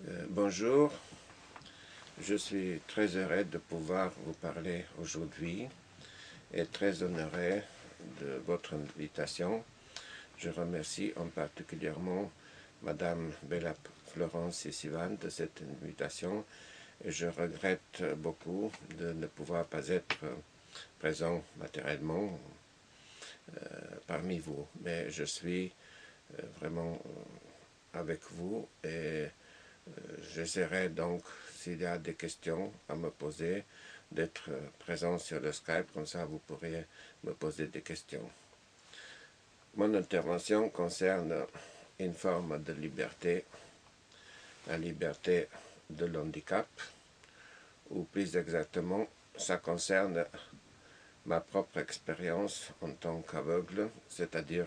Bonjour, je suis très heureux de pouvoir vous parler aujourd'hui et très honoré de votre invitation. Je remercie en particulièrement Madame Bella Florence Sissivan de cette invitation et je regrette beaucoup de ne pouvoir pas être présent matériellement parmi vous, mais je suis vraiment avec vous et j'essaierai donc, s'il y a des questions à me poser, d'être présent sur le Skype, comme ça vous pourriez me poser des questions. Mon intervention concerne une forme de liberté, la liberté de l'handicap, ou plus exactement, ça concerne ma propre expérience en tant qu'aveugle, c'est-à-dire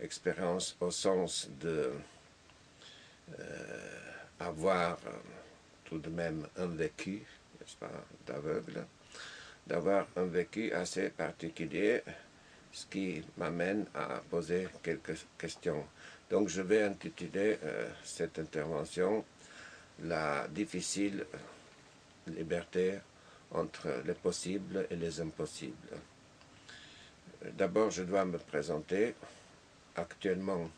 expérience au sens de avoir tout de même un vécu, n'est-ce pas, d'aveugle, d'avoir un vécu assez particulier, ce qui m'amène à poser quelques questions. Donc je vais intituler cette intervention « La difficile liberté entre les possibles et les impossibles ». D'abord, je dois me présenter. Actuellement,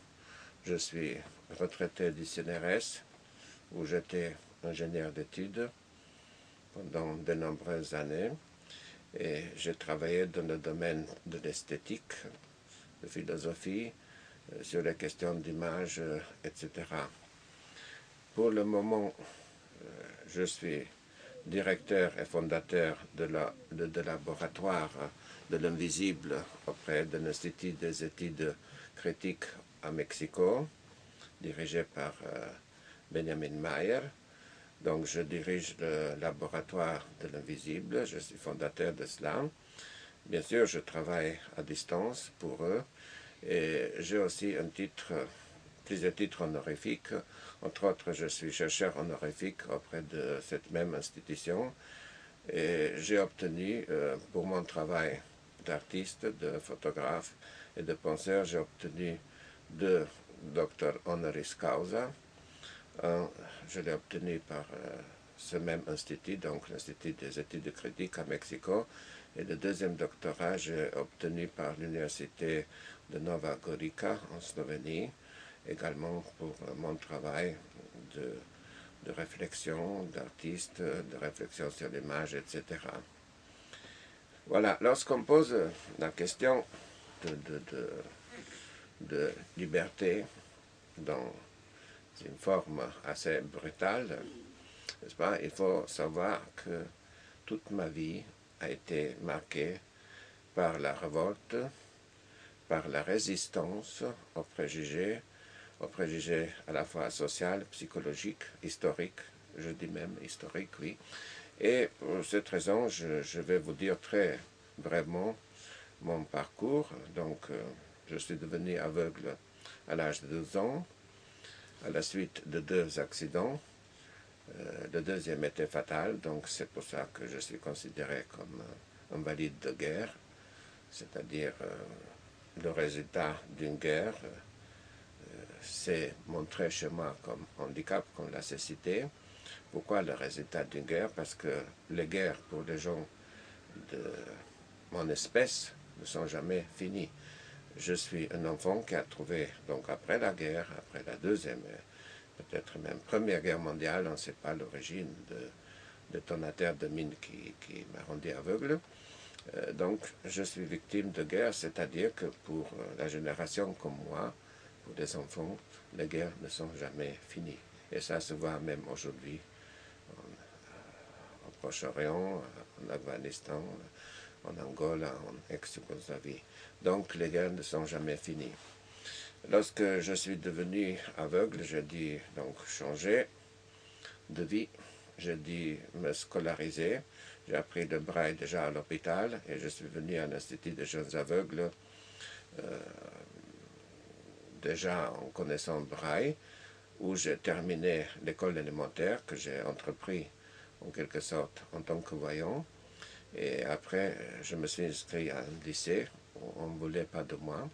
je suis retraité du CNRS, où j'étais ingénieur d'études pendant de nombreuses années et j'ai travaillé dans le domaine de l'esthétique, de philosophie, sur les questions d'image, etc. Pour le moment, je suis directeur et fondateur de laboratoire de l'invisible auprès de l'Institut des études critiques à Mexico, dirigé par Benjamin Mayer. Donc je dirige le laboratoire de l'invisible, je suis fondateur de cela. Bien sûr, je travaille à distance pour eux et j'ai aussi plusieurs titres honorifiques. Entre autres, je suis chercheur honorifique auprès de cette même institution et j'ai obtenu pour mon travail d'artiste, de photographe et de penseur, j'ai obtenu 2 docteurs honoris causa. Je l'ai obtenu par ce même institut, donc l'Institut des études critiques à Mexico, et le deuxième doctorat, j'ai obtenu par l'Université de Nova Gorica en Slovénie, également pour mon travail de réflexion, d'artiste, de réflexion sur l'image, etc. Voilà, lorsqu'on pose la question de liberté dans une forme assez brutale, n'est-ce pas? Il faut savoir que toute ma vie a été marquée par la révolte, par la résistance aux préjugés à la fois social, psychologique, historique, je dis même historique, oui. Et pour cette raison, je vais vous dire très brièvement mon parcours. Donc, je suis devenu aveugle à l'âge de 12 ans, à la suite de 2 accidents. Le deuxième était fatal, donc c'est pour ça que je suis considéré comme invalide de guerre, c'est-à-dire le résultat d'une guerre s'est montré chez moi comme handicap, comme l'a cité. Pourquoi le résultat d'une guerre? Parce que les guerres pour les gens de mon espèce ne sont jamais finies. Je suis un enfant qui a trouvé, donc après la guerre, après la deuxième, peut-être même première guerre mondiale, on ne sait pas l'origine de détonateur de mines qui m'a rendu aveugle. Donc je suis victime de guerre, c'est-à-dire que pour la génération comme moi, pour les enfants, les guerres ne sont jamais finies. Et ça se voit même aujourd'hui au Proche-Orient, en Afghanistan, en Angola, en ex-Yougoslavie. Donc les guerres ne sont jamais finies. Lorsque je suis devenu aveugle, j'ai dû donc changer de vie, j'ai dû me scolariser. J'ai appris le braille déjà à l'hôpital et je suis venu à l'Institut des jeunes aveugles déjà en connaissant le braille, où j'ai terminé l'école élémentaire que j'ai entrepris en quelque sorte en tant que voyant. Et après, je me suis inscrit à un lycée où on ne voulait pas de moi.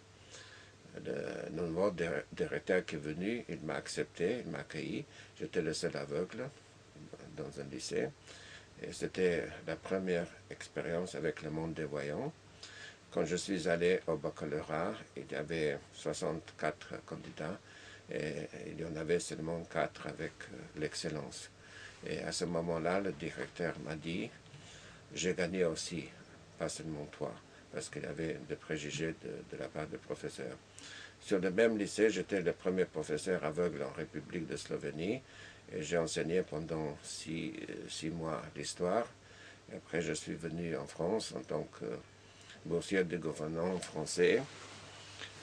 Le nouveau directeur qui est venu, il m'a accepté, il m'a accueilli. J'étais le seul aveugle dans un lycée. Et c'était la première expérience avec le monde des voyants. Quand je suis allé au baccalauréat, il y avait 64 candidats et il y en avait seulement 4 avec l'excellence. Et à ce moment-là, le directeur m'a dit, j'ai gagné aussi, pas seulement toi, parce qu'il y avait des préjugés de la part des professeurs. Sur le même lycée, j'étais le premier professeur aveugle en République de Slovénie et j'ai enseigné pendant 6 mois l'histoire. Après, je suis venu en France en tant que boursier du gouvernement français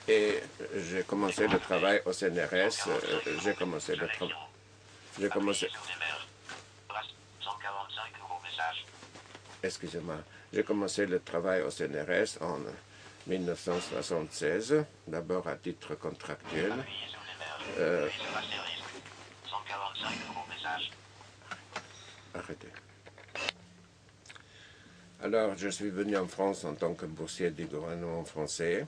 et j'ai commencé le travail au CNRS. J'ai commencé le travail. Excusez-moi. J'ai commencé le travail au CNRS en 1976, d'abord à titre contractuel. Arrêtez. Alors, je suis venu en France en tant que boursier du gouvernement français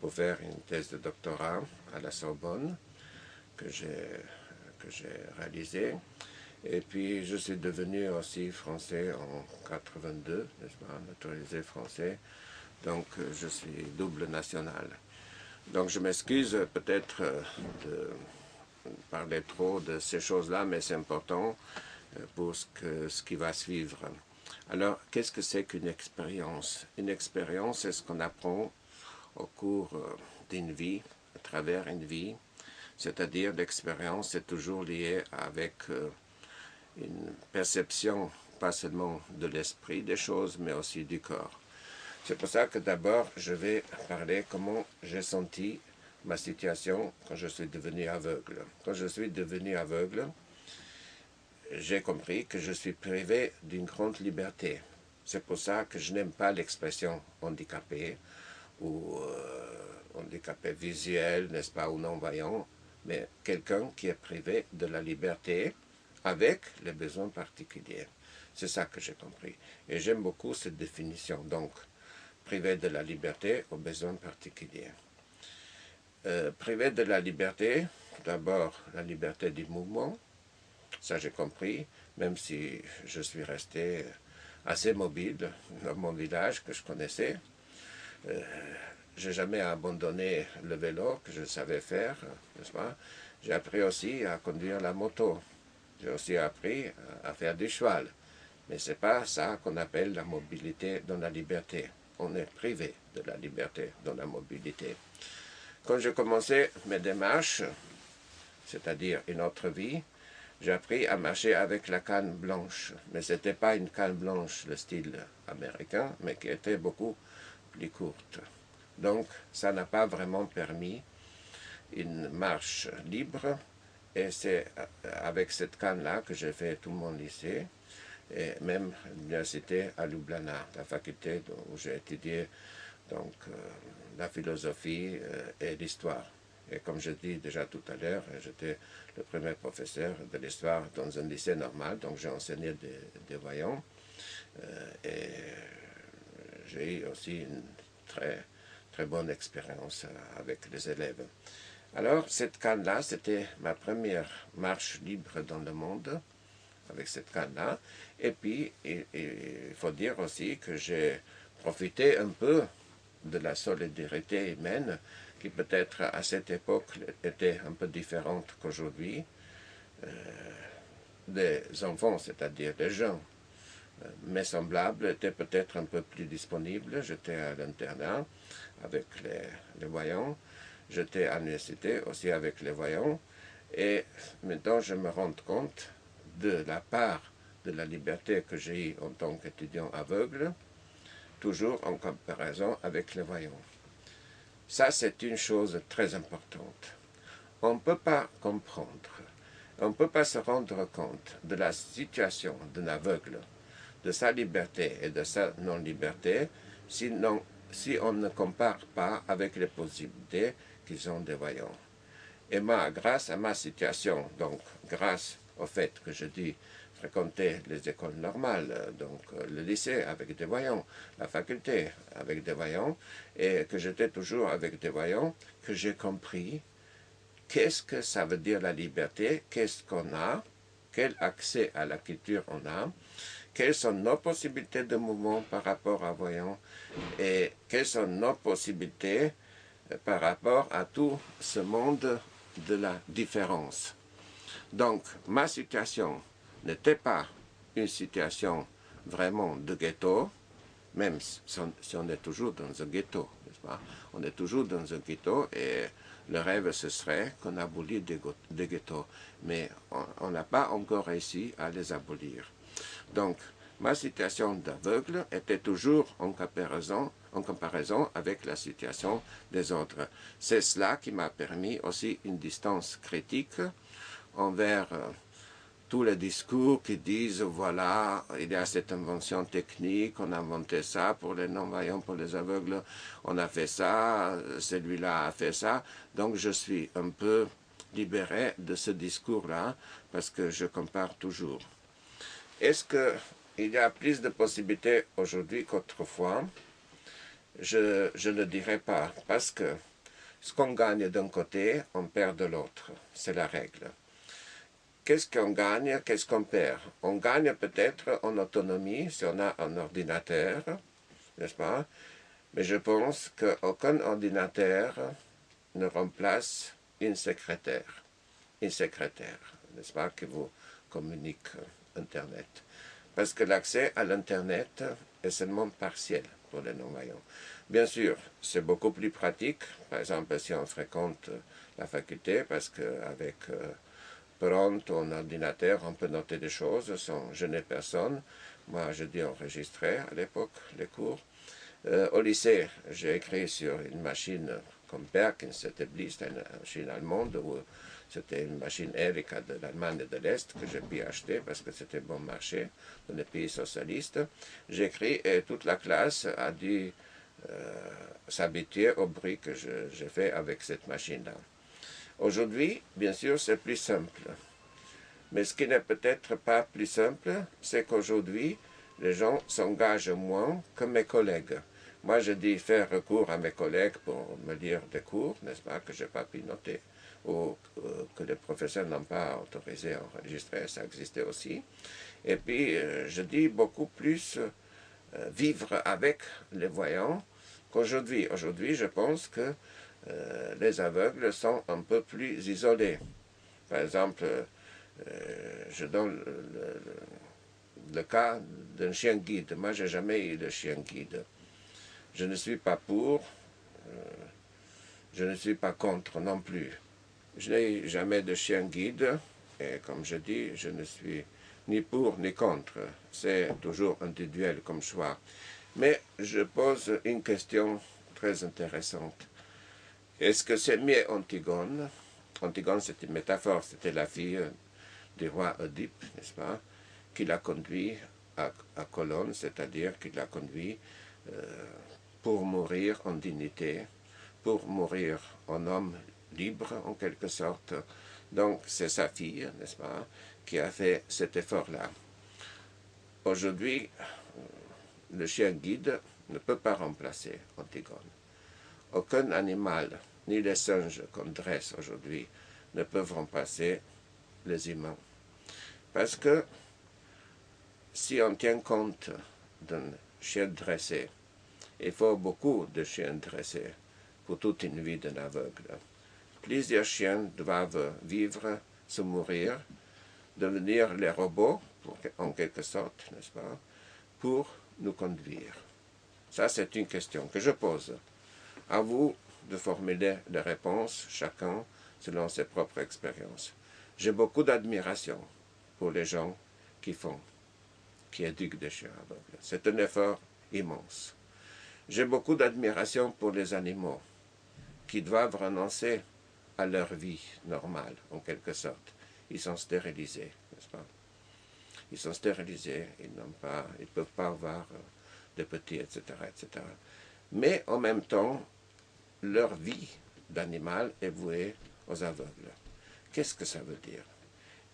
pour faire une thèse de doctorat à la Sorbonne que j'ai réalisée. Et puis, je suis devenu aussi français en 82, n'est-ce pas, naturalisé français. Donc, je suis double national. Donc, je m'excuse peut-être de parler trop de ces choses-là, mais c'est important pour ce qui va suivre. Alors, qu'est-ce que c'est qu'une expérience? Une expérience, c'est ce qu'on apprend au cours d'une vie, à travers une vie. C'est-à-dire, l'expérience est toujours liée avec une perception, pas seulement de l'esprit des choses, mais aussi du corps. C'est pour ça que d'abord, je vais parler comment j'ai senti ma situation quand je suis devenu aveugle. Quand je suis devenu aveugle, j'ai compris que je suis privé d'une grande liberté. C'est pour ça que je n'aime pas l'expression handicapé ou handicapé visuel, n'est-ce pas, ou non-voyant, mais quelqu'un qui est privé de la liberté avec les besoins particuliers. C'est ça que j'ai compris. Et j'aime beaucoup cette définition. Donc, privé de la liberté aux besoins particuliers. Privé de la liberté, d'abord la liberté du mouvement, ça j'ai compris, même si je suis resté assez mobile dans mon village que je connaissais. J'ai jamais abandonné le vélo que je savais faire, n'est-ce pas? J'ai appris aussi à conduire la moto. J'ai aussi appris à faire du cheval. Mais ce n'est pas ça qu'on appelle la mobilité dans la liberté. On est privé de la liberté dans la mobilité. Quand j'ai commencé mes démarches, c'est-à-dire une autre vie, j'ai appris à marcher avec la canne blanche. Mais ce n'était pas une canne blanche, le style américain, mais qui était beaucoup plus courte. Donc, ça n'a pas vraiment permis une marche libre. Et c'est avec cette canne-là que j'ai fait tout mon lycée, et même l'université à Ljubljana, la faculté où j'ai étudié donc, la philosophie et l'histoire. Et comme je dis déjà tout à l'heure, j'étais le premier professeur de l'histoire dans un lycée normal, donc j'ai enseigné des voyants. Et j'ai eu aussi une très bonne expérience avec les élèves. Alors, cette canne-là, c'était ma première marche libre dans le monde, avec cette canne-là. Et puis, il faut dire aussi que j'ai profité un peu de la solidarité humaine, qui peut-être à cette époque était un peu différente qu'aujourd'hui. Les enfants, c'est-à-dire les gens, mes semblables étaient peut-être un peu plus disponibles. J'étais à l'internat avec les voyants. J'étais à l'université aussi avec les voyants. Et maintenant, je me rends compte de la part de la liberté que j'ai eue en tant qu'étudiant aveugle, toujours en comparaison avec les voyants. Ça, c'est une chose très importante. On ne peut pas comprendre, on ne peut pas se rendre compte de la situation d'un aveugle, de sa liberté et de sa non-liberté, si on ne compare pas avec les possibilités qu'ils ont des voyants. Et moi, grâce à ma situation, donc grâce au fait que je dis fréquenté les écoles normales, donc le lycée avec des voyants, la faculté avec des voyants, et que j'étais toujours avec des voyants, que j'ai compris qu'est-ce que ça veut dire la liberté, qu'est-ce qu'on a, quel accès à la culture on a, quelles sont nos possibilités de mouvement par rapport à voyants, et quelles sont nos possibilités par rapport à tout ce monde de la différence. Donc, ma situation n'était pas une situation vraiment de ghetto, même si on est toujours dans un ghetto, n'est-ce pas? On est toujours dans un ghetto et le rêve, ce serait qu'on abolit des ghettos. Mais on n'a pas encore réussi à les abolir. Donc, ma situation d'aveugle était toujours en comparaison avec la situation des autres. C'est cela qui m'a permis aussi une distance critique envers tous les discours qui disent, voilà, il y a cette invention technique, on a inventé ça pour les non-voyants, pour les aveugles, on a fait ça, celui-là a fait ça. Donc je suis un peu libéré de ce discours-là, parce que je compare toujours. Est-ce qu'il y a plus de possibilités aujourd'hui qu'autrefois? Je ne le dirais pas, parce que ce qu'on gagne d'un côté, on perd de l'autre. C'est la règle. Qu'est-ce qu'on gagne, qu'est-ce qu'on perd? On gagne peut-être en autonomie si on a un ordinateur, n'est-ce pas? Mais je pense qu'aucun ordinateur ne remplace une secrétaire, n'est-ce pas, qui vous communique Internet. Parce que l'accès à l'Internet est seulement partiel pour les non-voyants. Bien sûr, c'est beaucoup plus pratique, par exemple si on fréquente la faculté, parce qu'avec Prompt, un ordinateur, on peut noter des choses sans gêner personne. Moi, je dis enregistrer à l'époque les cours. Au lycée, j'ai écrit sur une machine comme Perkins, c'était une machine allemande, où c'était une machine Erika de l'Allemagne de l'Est que j'ai pu acheter parce que c'était bon marché dans les pays socialistes. J'ai écrit et toute la classe a dû s'habituer au bruit que j'ai fait avec cette machine-là. Aujourd'hui, bien sûr, c'est plus simple. Mais ce qui n'est peut-être pas plus simple, c'est qu'aujourd'hui, les gens s'engagent moins que mes collègues. Moi, je dis faire recours à mes collègues pour me lire des cours, n'est-ce pas, que je n'ai pas pu noter, ou que les professeurs n'ont pas autorisé à enregistrer, ça existait aussi. Et puis, je dis beaucoup plus vivre avec les voyants qu'aujourd'hui. Aujourd'hui, je pense que les aveugles sont un peu plus isolés. Par exemple, je donne le cas d'un chien guide. Moi, je n'ai jamais eu de chien guide. Je ne suis pas pour, je ne suis pas contre non plus. Je n'ai jamais de chien guide, et comme je dis, je ne suis ni pour ni contre. C'est toujours individuel comme choix. Mais je pose une question très intéressante. Est-ce que c'est mieux Antigone? Antigone, c'est une métaphore, c'était la fille du roi Oedipe, n'est-ce pas, qui l'a conduit à Colonne, c'est-à-dire qui l'a conduit pour mourir en dignité, pour mourir en homme libre, en quelque sorte. Donc, c'est sa fille, n'est-ce pas, qui a fait cet effort-là. Aujourd'hui, le chien guide ne peut pas remplacer Antigone. Aucun animal, ni les singes qu'on dresse aujourd'hui, ne peuvent remplacer les humains. Parce que si on tient compte d'un chien dressé, il faut beaucoup de chiens dressés pour toute une vie d'un aveugle. Plusieurs chiens doivent vivre, se mourir, devenir les robots, en quelque sorte, n'est-ce pas, pour nous conduire. Ça, c'est une question que je pose. À vous de formuler les réponses, chacun selon ses propres expériences. J'ai beaucoup d'admiration pour les gens qui éduquent des chiens aveugles. C'est un effort immense. J'ai beaucoup d'admiration pour les animaux qui doivent renoncer à leur vie normale, en quelque sorte. Ils sont stérilisés, n'est-ce pas? Ils sont stérilisés, ils ne peuvent pas avoir de petits, etc., etc. Mais en même temps, leur vie d'animal est vouée aux aveugles. Qu'est-ce que ça veut dire?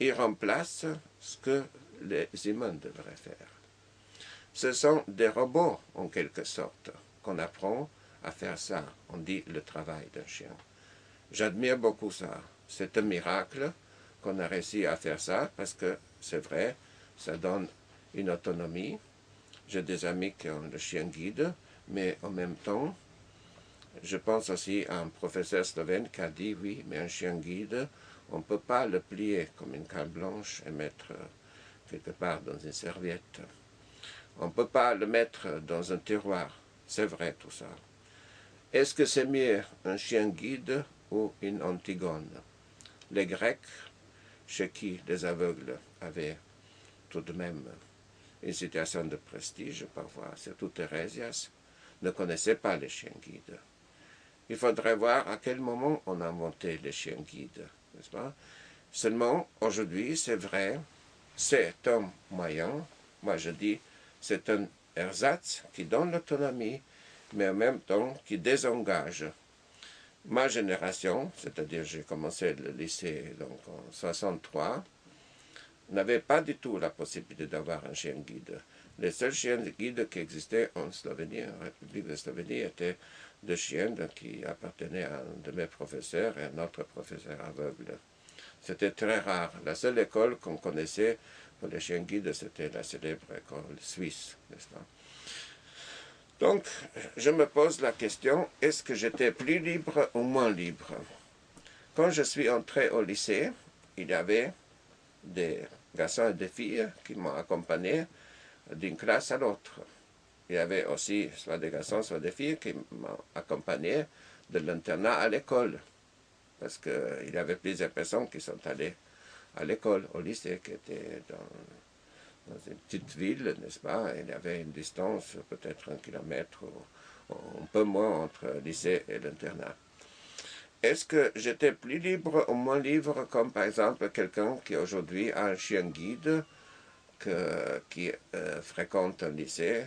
ils remplacent ce que les humains devraient faire. Ce sont des robots, en quelque sorte, qu'on apprend à faire ça. On dit le travail d'un chien. J'admire beaucoup ça. C'est un miracle qu'on a réussi à faire ça, parce que c'est vrai, ça donne une autonomie. J'ai des amis qui ont le chien guide, mais en même temps, je pense aussi à un professeur slovène qui a dit, oui, mais un chien guide, on ne peut pas le plier comme une carte blanche et mettre quelque part dans une serviette. On ne peut pas le mettre dans un tiroir. C'est vrai tout ça. Est-ce que c'est mieux un chien guide ou une Antigone? Les Grecs, chez qui les aveugles avaient tout de même une situation de prestige parfois, surtout Thérésias, ne connaissaient pas les chiens guides. Il faudrait voir à quel moment on a inventé les chiens guides, n'est-ce pas? Seulement, aujourd'hui, c'est vrai, c'est un moyen, moi je dis, c'est un ersatz qui donne l'autonomie, mais en même temps qui désengage. Ma génération, c'est-à-dire j'ai commencé le lycée donc en 1963, n'avait pas du tout la possibilité d'avoir un chien guide. Les seuls chiens guides qui existaient en Slovénie, en République de Slovénie, étaient deux chiens qui appartenaient à un de mes professeurs et à un autre professeur aveugle. C'était très rare. La seule école qu'on connaissait pour les chiens guides, c'était la célèbre école suisse, n'est-ce pas? Donc, je me pose la question, est-ce que j'étais plus libre ou moins libre? Quand je suis entré au lycée, il y avait des garçons et des filles qui m'ont accompagné d'une classe à l'autre. Il y avait aussi soit des garçons, soit des filles qui m'ont accompagné de l'internat à l'école. Parce qu'il y avait plusieurs personnes qui sont allées à l'école, au lycée, qui était dans une petite ville, n'est-ce pas? Il y avait une distance, peut-être 1 kilomètre ou un peu moins entre le lycée et l'internat. Est-ce que j'étais plus libre ou moins libre, comme par exemple quelqu'un qui aujourd'hui a un chien guide qui fréquente un lycée,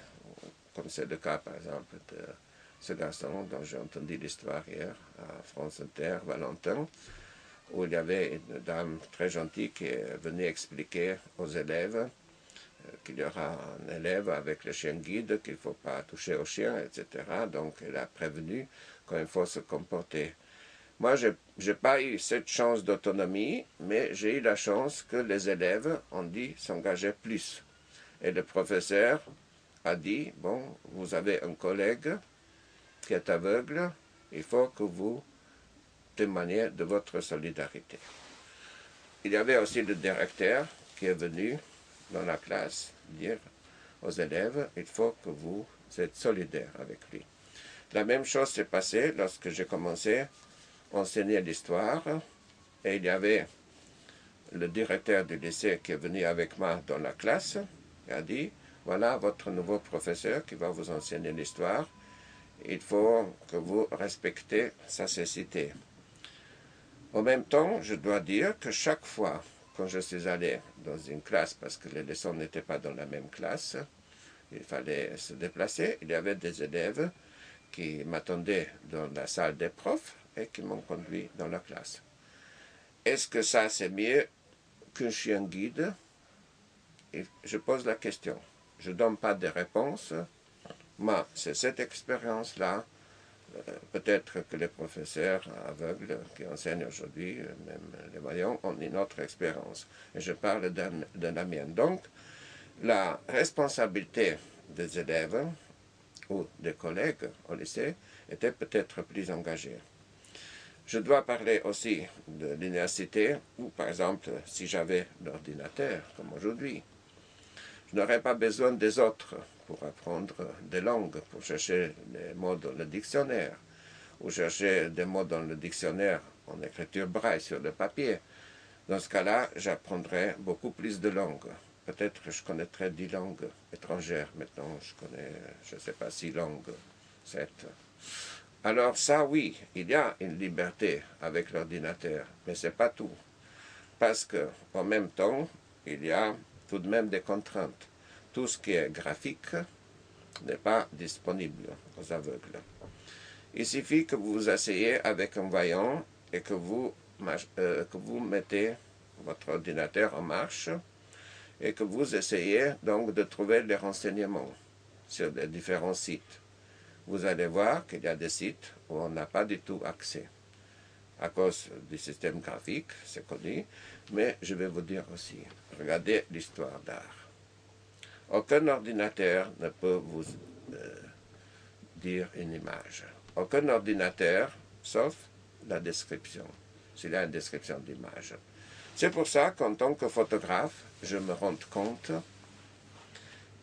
comme c'est le cas par exemple de ce garçon dont j'ai entendu l'histoire hier à France Inter, Valentin, où il y avait une dame très gentille qui est venue expliquer aux élèves qu'il y aura un élève avec le chien guide, qu'il ne faut pas toucher au chien, etc. Donc elle a prévenu quand il faut se comporter. Moi, je n'ai pas eu cette chance d'autonomie, mais j'ai eu la chance que les élèves ont dit s'engager plus. Et le professeur a dit, bon, vous avez un collègue qui est aveugle, il faut que vous témoignez de votre solidarité. Il y avait aussi le directeur qui est venu dans la classe dire aux élèves, il faut que vous êtes solidaires avec lui. La même chose s'est passée lorsque j'ai commencé à enseigner l'histoire, et il y avait le directeur du lycée qui est venu avec moi dans la classe et a dit, voilà votre nouveau professeur qui va vous enseigner l'histoire, il faut que vous respectez sa cécité. En même temps, je dois dire que chaque fois, quand je suis allé dans une classe, parce que les leçons n'étaient pas dans la même classe, il fallait se déplacer, il y avait des élèves qui m'attendaient dans la salle des profs et qui m'ont conduit dans la classe. Est-ce que ça c'est mieux qu'un chien guide? Et je pose la question. Je ne donne pas de réponse, mais c'est cette expérience-là. Peut-être que les professeurs aveugles qui enseignent aujourd'hui, même les voyants, ont une autre expérience. Et je parle de la mienne. Donc, la responsabilité des élèves ou des collègues au lycée était peut-être plus engagée. Je dois parler aussi de l'université où, par exemple, si j'avais l'ordinateur, comme aujourd'hui, je n'aurais pas besoin des autres pour apprendre des langues, pour chercher les mots dans le dictionnaire, ou chercher des mots dans le dictionnaire en écriture braille sur le papier. Dans ce cas-là, j'apprendrais beaucoup plus de langues. Peut-être que je connaîtrais 10 langues étrangères. Maintenant, je connais, je ne sais pas, 6 langues, 7. Alors ça, oui, il y a une liberté avec l'ordinateur, mais ce n'est pas tout. Parce qu'en même temps, il y a tout de même des contraintes. Tout ce qui est graphique n'est pas disponible aux aveugles. Il suffit que vous vous asseyez avec un voyant et que vous mettez votre ordinateur en marche et que vous essayez donc de trouver les renseignements sur les différents sites. Vous allez voir qu'il y a des sites où on n'a pas du tout accès à cause du système graphique, c'est connu, mais je vais vous dire aussi, regardez l'histoire d'art. Aucun ordinateur ne peut vous dire une image. Aucun ordinateur, sauf la description, s'il y a une description d'image. C'est pour ça qu'en tant que photographe, je me rends compte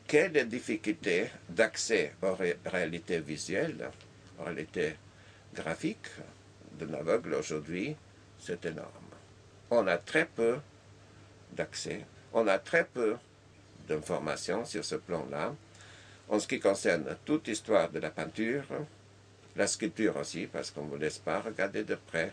que les difficultés d'accès aux réalités visuelles, aux réalités graphiques d'un aveugle aujourd'hui, c'est énorme. On a très peu d'accès, on a très peu d'informations sur ce plan-là. En ce qui concerne toute l'histoire de la peinture, la sculpture aussi, parce qu'on ne vous laisse pas regarder de près.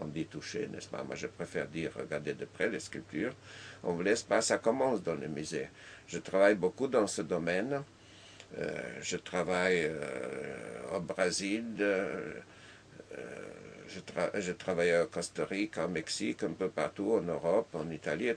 On dit toucher, n'est-ce pas? Moi, je préfère dire regarder de près les sculptures. On ne vous laisse pas, ça commence dans le musée. Je travaille beaucoup dans ce domaine. Je travaille au Brésil, je travaille au Costa Rica, au Mexique, un peu partout, en Europe, en Italie.